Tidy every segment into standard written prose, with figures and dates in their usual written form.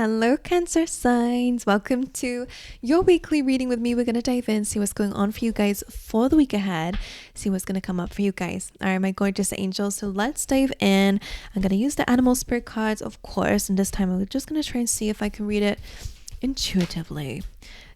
Hello, Cancer signs. Welcome to your weekly reading with me. We're going to dive in, see what's going on for you guys for the week ahead, see what's going to come up for you guys. All right, my gorgeous angels. So let's dive in. I'm going to use the animal spirit cards, of course, and this time I'm just going to try and see if I can read it intuitively.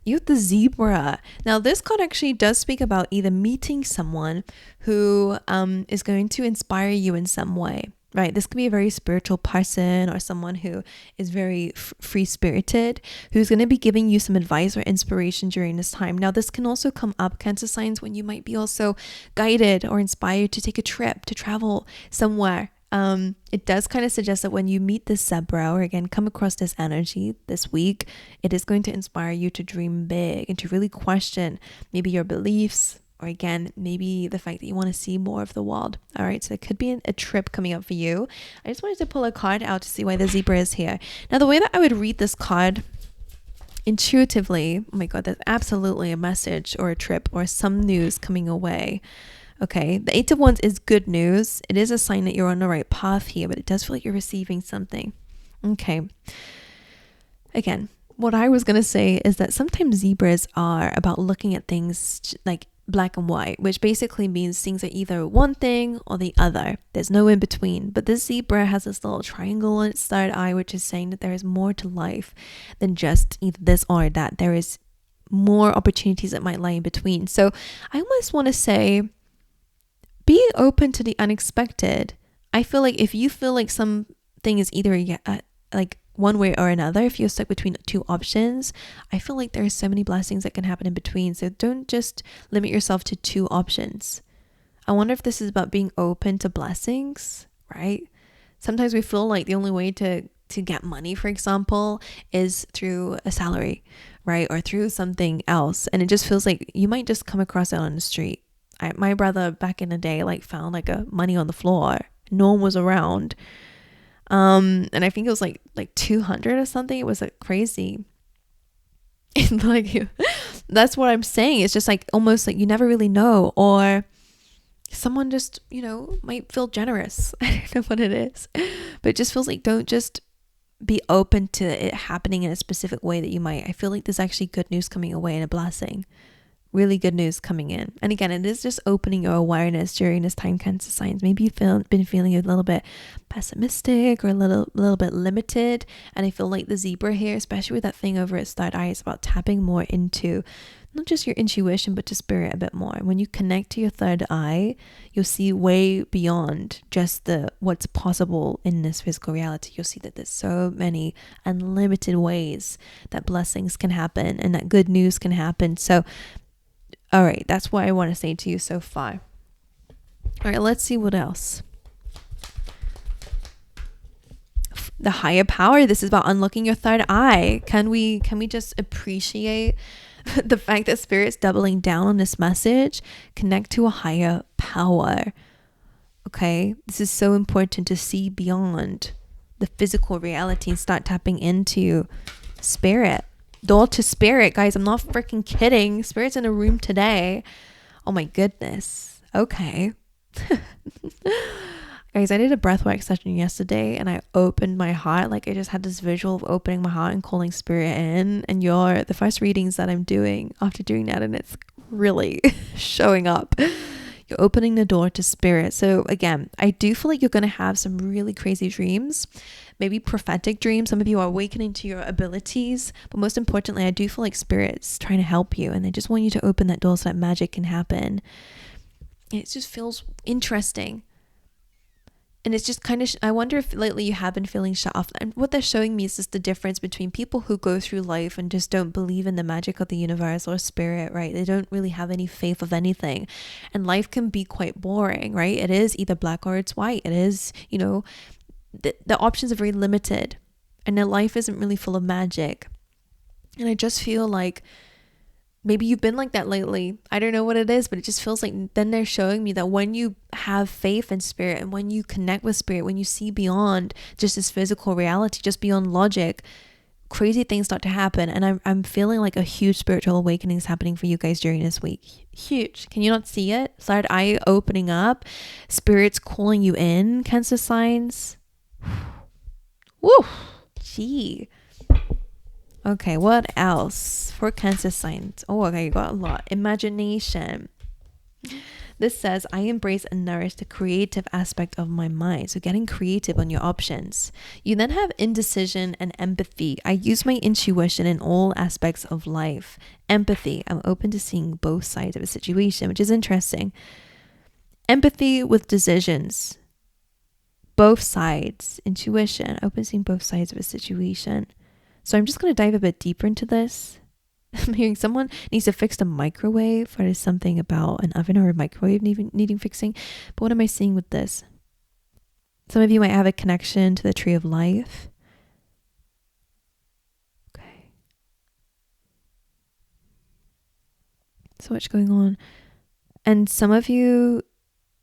You have the zebra. Now, this card actually does speak about either meeting someone who is going to inspire you in some way. Right, this could be a very spiritual person or someone who is very free-spirited, who's going to be giving you some advice or inspiration during this time. Now, this can also come up, Cancer signs, when you might be also guided or inspired to take a trip, to travel somewhere. It does kind of suggest that when you meet this zebra or again come across this energy this week, it is going to inspire you to dream big and to really question maybe your beliefs, or again, maybe the fact that you want to see more of the world. All right, so it could be a trip coming up for you. I just wanted to pull a card out to see why the zebra is here. Now, the way that I would read this card intuitively, oh my God, that's absolutely a message or a trip or some news coming away. Okay, the Eight of Wands is good news. It is a sign that you're on the right path here, but it does feel like you're receiving something. Okay, again, what I was going to say is that sometimes zebras are about looking at things like black and white, which basically means things are either one thing or the other. There's no in between. But this zebra has this little triangle on its third eye, which is saying that there is more to life than just either this or that. There is more opportunities that might lie in between. So I almost want to say, be open to the unexpected. I feel like if you feel like something is either like one way or another, if you're stuck between two options, I feel like there are so many blessings that can happen in between. So don't just limit yourself to two options. I wonder if this is about being open to blessings, right? Sometimes we feel like the only way to get money, for example, is through a salary, right? Or through something else. And it just feels like you might just come across it on the street. My brother back in the day found a money on the floor. No one was around. And I think it was like 200 or something. It was crazy. And that's what I'm saying. It's just almost like you never really know, or someone just, might feel generous. I don't know what it is, but it just feels like don't just be open to it happening in a specific way that you might. I feel like there's actually good news coming away and a blessing. Really good news coming in. And again, it is just opening your awareness during this time, Cancer signs. Maybe you've been feeling a little bit pessimistic or a little bit limited. And I feel like the zebra here, especially with that thing over its third eye, is about tapping more into not just your intuition, but to spirit a bit more. When you connect to your third eye, you'll see way beyond just what's possible in this physical reality. You'll see that there's so many unlimited ways that blessings can happen and that good news can happen. So all right, that's what I want to say to you so far. All right, let's see what else. The higher power. This is about unlocking your third eye. Can we just appreciate the fact that Spirit's doubling down on this message? Connect to a higher power. Okay, this is so important to see beyond the physical reality and start tapping into Spirit. Door to Spirit, guys. I'm not freaking kidding. Spirit's in a room today. Oh my goodness. Okay. Guys, I did a breathwork session yesterday and I opened my heart. I just had this visual of opening my heart and calling Spirit in. And you're the first readings that I'm doing after doing that, and it's really showing up. You're opening the door to Spirit. So again, I do feel like you're going to have some really crazy dreams. Maybe prophetic dreams. Some of you are awakening to your abilities, but most importantly, I do feel like Spirit's trying to help you, and they just want you to open that door so that magic can happen. It just feels interesting, and it's just kind of I wonder if lately you have been feeling shut off. And what they're showing me is just the difference between people who go through life and just don't believe in the magic of the universe or Spirit, right? They don't really have any faith of anything, and life can be quite boring, right? It is either black or it's white. It is, the options are very limited, and their life isn't really full of magic. And I just feel like maybe you've been like that lately. I don't know what it is, but it just feels like then they're showing me that when you have faith in Spirit and when you connect with Spirit, when you see beyond just this physical reality, just beyond logic, crazy things start to happen. And I'm feeling like a huge spiritual awakening is happening for you guys during this week. Huge. Can you not see it? Third eye opening up. Spirit's calling you in, Cancer signs. Woo. Gee. Okay, what else for Cancer signs? Oh, okay, you got a lot. Imagination. This says, I embrace and nourish the creative aspect of my mind. So getting creative on your options. You then have indecision and empathy. I use my intuition in all aspects of life. Empathy. I'm open to seeing both sides of a situation, which is interesting. Empathy with decisions. Both sides. Intuition. Open to seeing both sides of a situation. So I'm just going to dive a bit deeper into this. I'm hearing someone needs to fix the microwave, or there's something about an oven or a microwave needing fixing. But what am I seeing with this? Some of you might have a connection to the tree of life. Okay. So much going on. And some of you,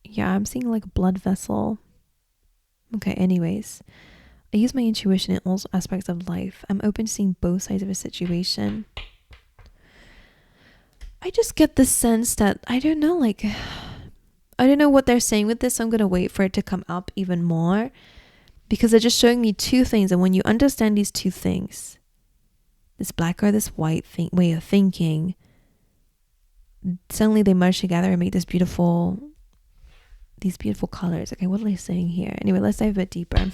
yeah, I'm seeing like a blood vessel. Okay, anyways. I use my intuition in all aspects of life. I'm open to seeing both sides of a situation. I just get the sense that, I don't know what they're saying with this. So I'm going to wait for it to come up even more, because they're just showing me two things. And when you understand these two things, this black or this white way of thinking, suddenly they merge together and make these beautiful colors. Okay, what are they saying here? Anyway, let's dive a bit deeper.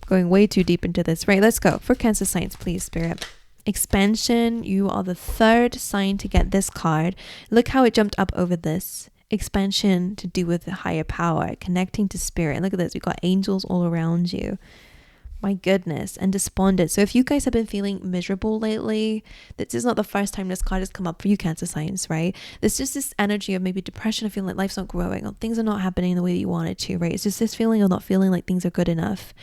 Going way too deep into this. Right, let's go. For Cancer signs, please, Spirit. Expansion. You are the third sign to get this card. Look how it jumped up over this. Expansion to do with the higher power, connecting to spirit. And look at this. We've got angels all around you. My goodness. And despondent. So if you guys have been feeling miserable lately, this is not the first time this card has come up for you, Cancer signs, right? There's just this energy of maybe depression, of feeling like life's not growing, or things are not happening the way that you want it to, right? It's just this feeling of not feeling like things are good enough.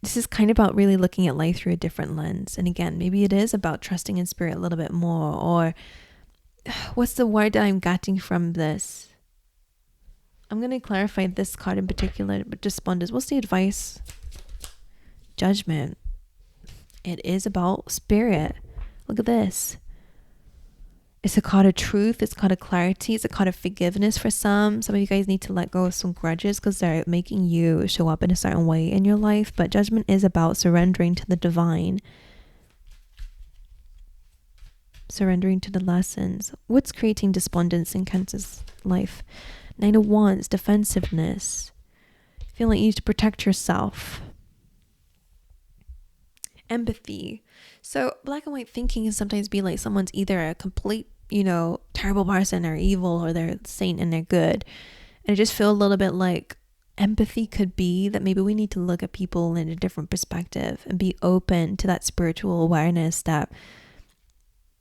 This is kind of about really looking at life through a different lens. And again, maybe it is about trusting in spirit a little bit more, or what's the word that I'm getting from this? I'm going to clarify this card in particular, but despondence. What's the advice? Judgment. It is about spirit. Look at this. It's a card of truth. It's a card of clarity. It's a card of forgiveness for some. Some of you guys need to let go of some grudges because they're making you show up in a certain way in your life. But judgment is about surrendering to the divine. Surrendering to the lessons. What's creating despondence in Cancer's life? 9 of Wands, defensiveness. Feeling like you need to protect yourself. Empathy. So black and white thinking can sometimes be like someone's either a complete, terrible person or evil, or they're saint and they're good. And I just feel a little bit like empathy could be that maybe we need to look at people in a different perspective and be open to that spiritual awareness that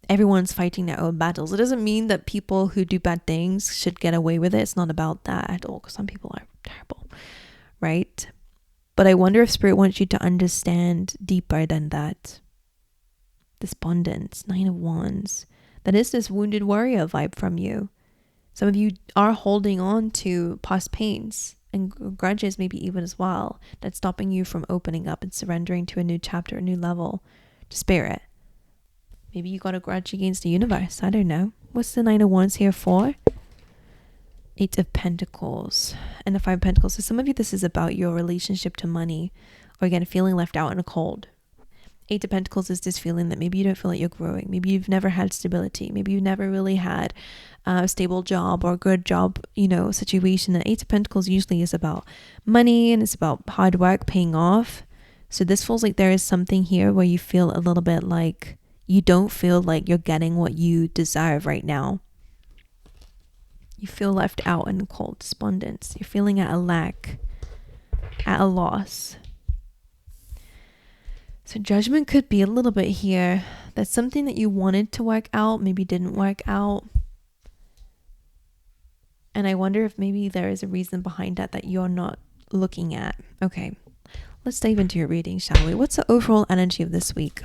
everyone's fighting their own battles. It doesn't mean that people who do bad things should get away with it. It's not about that at all, because some people are terrible, right? But I wonder if spirit wants you to understand deeper than that. Despondence, 9 of Wands. That is this wounded warrior vibe from you. Some of you are holding on to past pains and grudges maybe even as well. That's stopping you from opening up and surrendering to a new chapter, a new level to spirit. Maybe you got a grudge against the universe. I don't know. What's the 9 of Wands here for? 8 of Pentacles and the 5 of Pentacles. So some of you, this is about your relationship to money, or again, feeling left out in the cold. 8 of Pentacles is this feeling that maybe you don't feel like you're growing. Maybe you've never had stability. Maybe you've never really had a stable job or a good job, situation. And 8 of Pentacles usually is about money, and it's about hard work paying off. So this feels like there is something here where you feel a little bit like you don't feel like you're getting what you deserve right now. You feel left out in cold, despondence. You're feeling at a lack, at a loss. So judgment could be a little bit here. That's something that you wanted to work out, maybe didn't work out. And I wonder if maybe there is a reason behind that you're not looking at. Okay, let's dive into your reading, shall we? What's the overall energy of this week?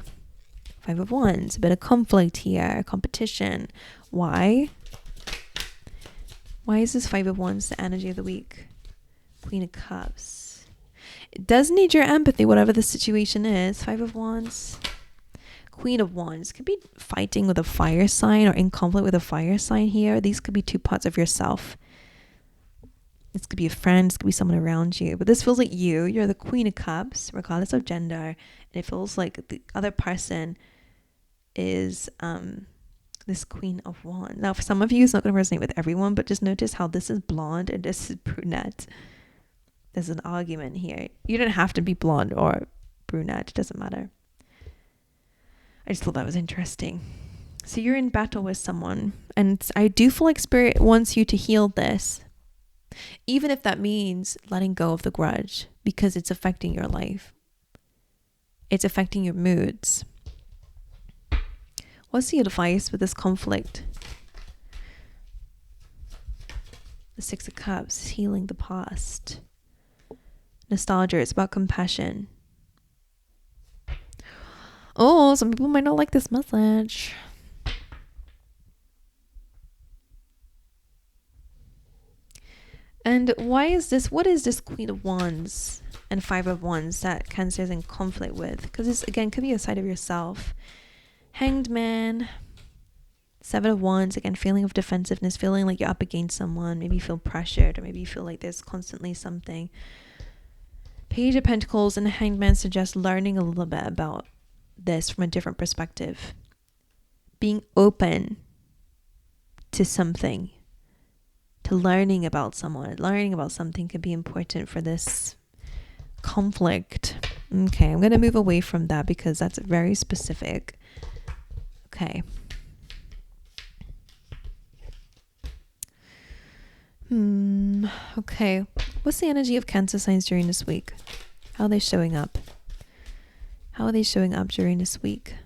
5 of Wands, a bit of conflict here, competition. Why? Why is this 5 of Wands the energy of the week? Queen of Cups. It does need your empathy, whatever the situation is. 5 of Wands. Queen of Wands. Could be fighting with a fire sign or in conflict with a fire sign here. These could be two parts of yourself. This could be a friend, this could be someone around you, but this feels like you're the Queen of Cups, regardless of gender, and it feels like the other person is this Queen of Wands. Now, for some of you, it's not going to resonate with everyone, but just notice how this is blonde and this is brunette. There's an argument here. You don't have to be blonde or brunette, it doesn't matter. I just thought that was interesting. So you're in battle with someone, and I do feel like Spirit wants you to heal this, even if that means letting go of the grudge, because it's affecting your life. It's affecting your moods. What's the advice with this conflict? The Six of Cups, healing the past. Nostalgia, it's about compassion. Oh, some people might not like this message. And why is this? What is this Queen of Wands and Five of Wands that Cancer is in conflict with? Because this, again, could be a side of yourself. Hanged Man, Seven of Wands, again, feeling of defensiveness, feeling like you're up against someone. Maybe you feel pressured, or maybe you feel like there's constantly something. Page of Pentacles and the Hanged Man suggest learning a little bit about this from a different perspective. Being open to something. To learning about someone, learning about something could be important for this conflict. Okay, I'm going to move away from that because that's very specific. Okay. Okay. What's the energy of Cancer signs during this week? How are they showing up? How are they showing up during this week?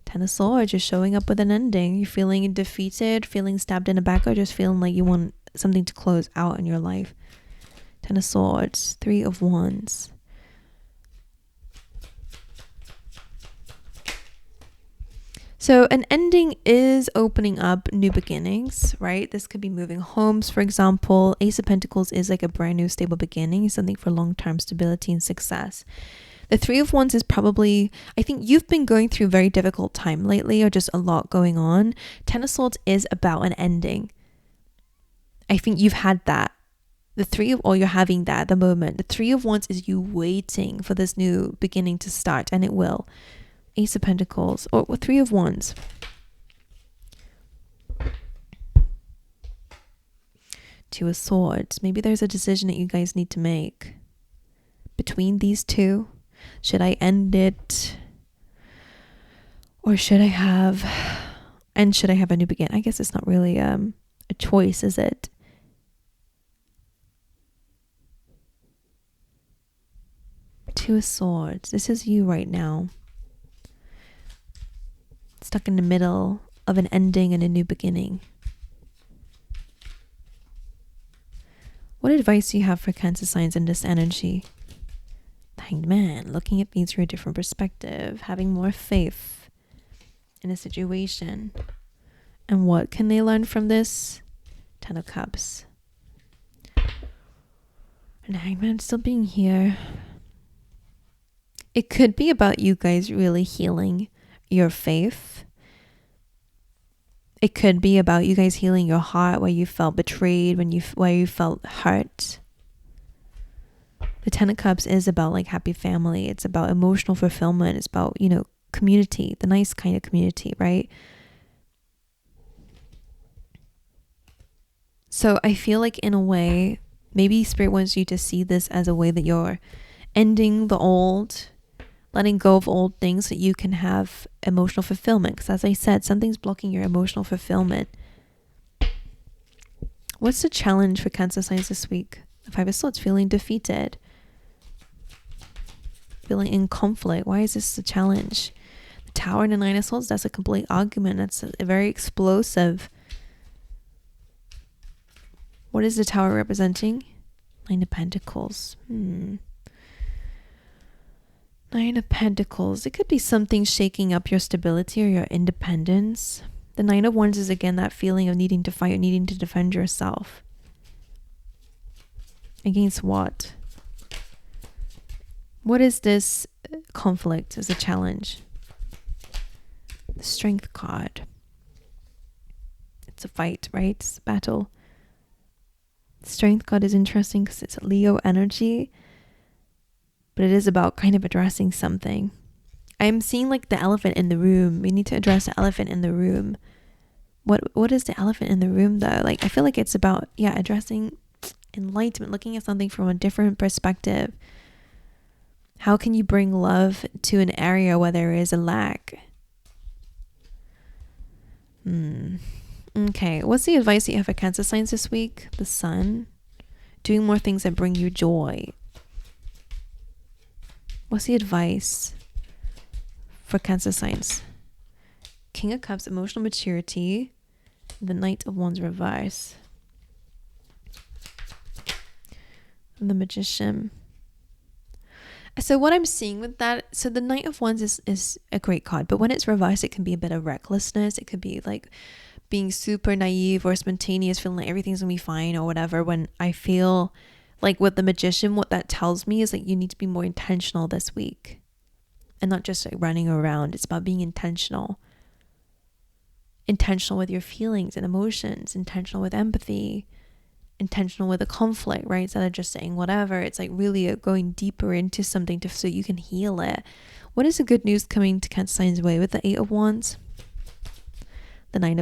Ten of Swords, you're showing up with an ending. You're feeling defeated, feeling stabbed in the back, or just feeling like you want something to close out in your life. Ten of Swords, Three of Wands. So an ending is opening up new beginnings, right? This could be moving homes, for example. Ace of Pentacles is like a brand new stable beginning, something for long-term stability and success. The Three of Wands is probably, I think you've been going through a very difficult time lately, or just a lot going on. Ten of Swords is about an ending. I think you've had that. Or you're having that at the moment. The Three of Wands is you waiting for this new beginning to start, and it will. Ace of Pentacles, or Three of Wands. Two of Swords. Maybe there's a decision that you guys need to make between these two. Should I end it? Or should I have a new beginning? I guess it's not really a choice, is it? Two of Swords. This is you right now. Stuck in the middle of an ending and a new beginning. What advice do you have for Cancer signs in this energy? Hanged Man, looking at things through a different perspective, having more faith in a situation. And what can they learn from this? Ten of Cups. And Hanged Man still being here. It could be about you guys really healing your faith. It could be about you guys healing your heart, where you felt betrayed, where you felt hurt. The Ten of Cups is about like happy family. It's about emotional fulfillment. It's about, community, the nice kind of community, right? So I feel like in a way, maybe Spirit wants you to see this as a way that you're ending the old, letting go of old things so you can have emotional fulfillment. Because as I said, something's blocking your emotional fulfillment. What's the challenge for Cancer signs this week? The Five of Swords, feeling defeated. Feeling in conflict. Why is this a challenge? The Tower and the Nine of Swords, that's a complete argument. That's a very explosive. What is the Tower representing? Nine of Pentacles. Nine of Pentacles. It could be something shaking up your stability or your independence. The Nine of Wands is again that feeling of needing to fight, needing to defend yourself. Against what? What is this conflict as a challenge? The Strength card. It's a fight, right? It's a battle. Strength card is interesting because it's Leo energy, but it is about kind of addressing something. I'm seeing like the elephant in the room. We need to address the elephant in the room. What is the elephant in the room though? Like, I feel like it's about, addressing enlightenment, looking at something from a different perspective. How can you bring love to an area where there is a lack? Okay, what's the advice that you have for Cancer signs this week? The Sun. Doing more things that bring you joy. What's the advice for Cancer signs? King of Cups, emotional maturity. The Knight of Wands reverse. And the Magician. So what I'm seeing with that, so the Knight of Wands is a great card, but when it's reversed, it can be a bit of recklessness. It could be like being super naive or spontaneous, feeling like everything's gonna be fine or whatever. When I feel like with the Magician, what that tells me is that you need to be more intentional this week and not just like running around. It's about being intentional with your feelings and emotions, intentional with empathy, intentional with a conflict, right? Instead of just saying whatever, it's like really going deeper into something so you can heal it. What is the good news coming to Cancer signs' way with the 8 of Wands? The Knight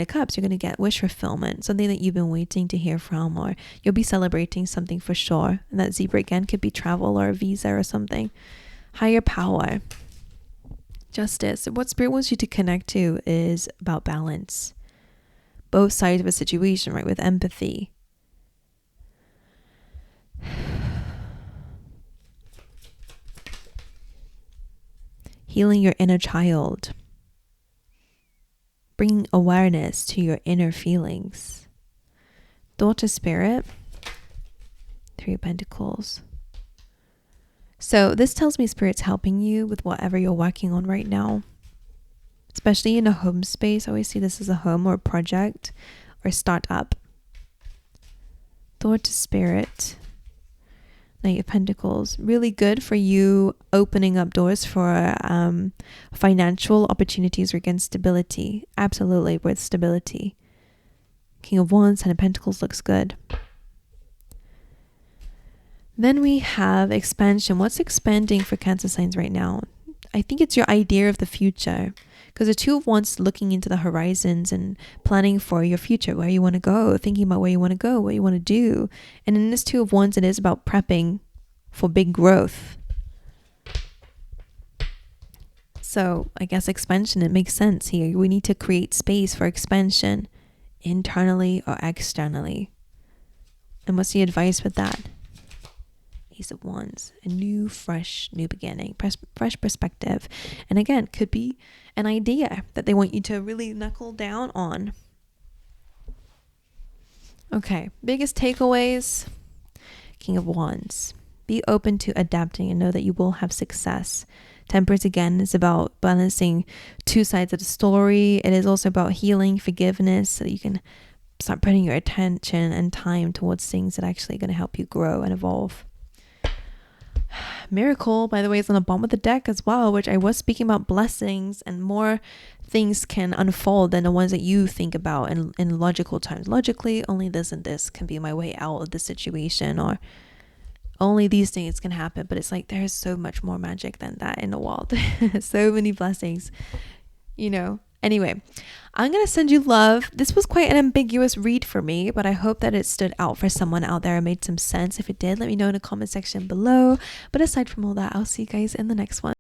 of Cups. You're going to get wish fulfillment, something that you've been waiting to hear from, or you'll be celebrating something for sure. And that zebra again could be travel or a visa or something. Higher power. Justice. What Spirit wants you to connect to is about balance. Both sides of a situation, right? With empathy. Healing your inner child. Bringing awareness to your inner feelings. Daughter Spirit. 3 of Pentacles. So this tells me Spirit's helping you with whatever you're working on right now. Especially in a home space. I always see this as a home or a project or startup. Daughter Spirit. Knight of Pentacles. Really good for you opening up doors for financial opportunities or again stability. Absolutely, with stability. King of Wands, 10 of Pentacles looks good. Then we have expansion. What's expanding for Cancer signs right now? I think it's your idea of the future. Because the 2 of Wands looking into the horizons and planning for your future, where you want to go, thinking about where you want to go, what you want to do. And in this 2 of Wands, it is about prepping for big growth. So I guess expansion, it makes sense here. We need to create space for expansion internally or externally. And what's the advice with that? Ace of Wands, a new, fresh, new beginning, fresh perspective. And again, could be an idea that they want you to really knuckle down on. Okay, biggest takeaways. King of Wands. Be open to adapting and know that you will have success. Temperance again is about balancing 2 sides of the story. It is also about healing, forgiveness, so that you can start putting your attention and time towards things that are actually going to help you grow and evolve. Miracle, by the way, is on the bottom of the deck as well, which I was speaking about blessings and more things can unfold than the ones that you think about in logical terms. Logically, only this and this can be my way out of the situation, or only these things can happen. But it's like there's so much more magic than that in the world. So many blessings, Anyway, I'm going to send you love. This was quite an ambiguous read for me, but I hope that it stood out for someone out there and made some sense. If it did, let me know in the comment section below. But aside from all that, I'll see you guys in the next one.